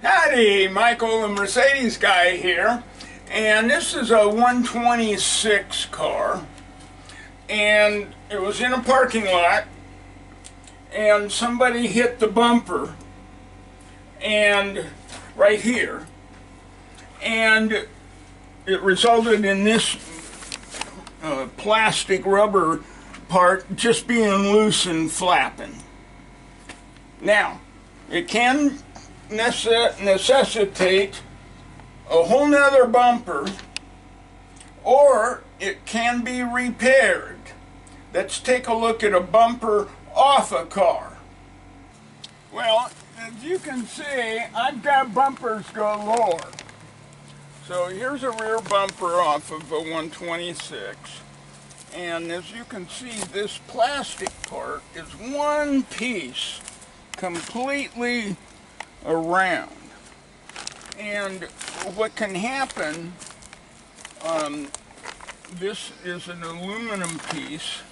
Howdy, Michael, the Mercedes guy here, and this is a 126 car, and it was in a parking lot, and somebody hit the bumper, and right here, and it resulted in this plastic rubber part just being loose and flapping. Now, it can necessitate a whole nother bumper, or it can be repaired. Let's take a look at a bumper off a car. Well, as you can see, I've got bumpers galore. So here's a rear bumper off of a 126, and as you can see, this plastic part is one piece completely around. And what can happen, this is an aluminum piece,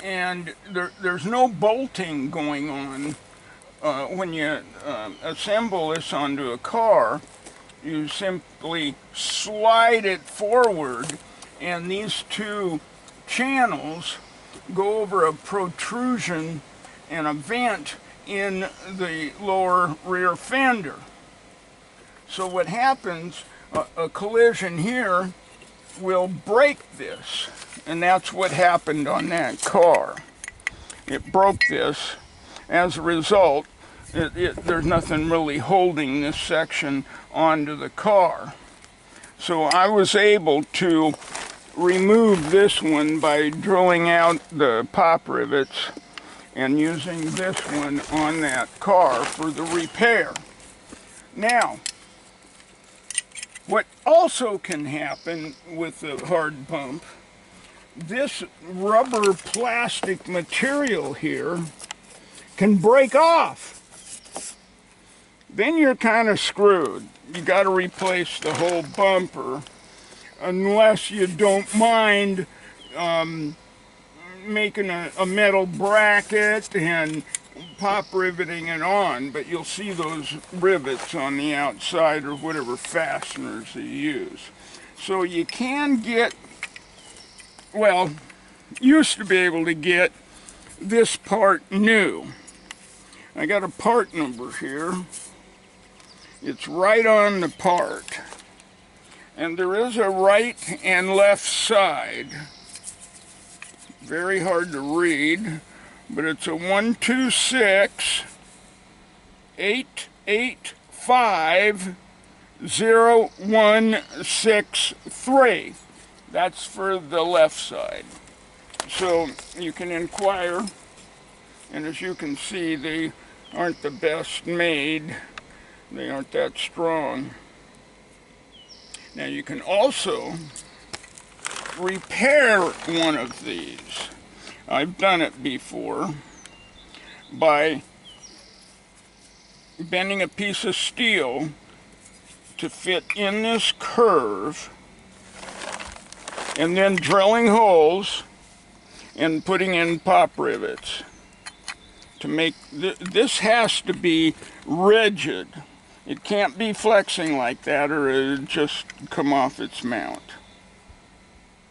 and there's no bolting going on. When you assemble this onto a car, you simply slide it forward, and these two channels go over a protrusion and a vent in the lower rear fender. So what happens, a collision here will break this, and that's what happened on that car. It broke this. As a result, there's nothing really holding this section onto the car. So I was able to remove this one by drilling out the pop rivets and using this one on that car for the repair. Now, what also can happen with the hard bump, this rubber plastic material here can break off. Then you're kind of screwed. You got to replace the whole bumper, unless you don't mind making a metal bracket and pop riveting it on, but you'll see those rivets on the outside or whatever fasteners you use. So you can get, well, used to be able to get this part new. I got a part number here. It's right on the part. And there is a right and left side. Very hard to read, but it's a 126 885 0163. That's for the left side. So you can inquire, and as you can see, they aren't the best made. They aren't that strong. Now you can also repair one of these. I've done it before by bending a piece of steel to fit in this curve and then drilling holes and putting in pop rivets to make this has to be rigid. It can't be flexing like that, or it'll just come off its mount.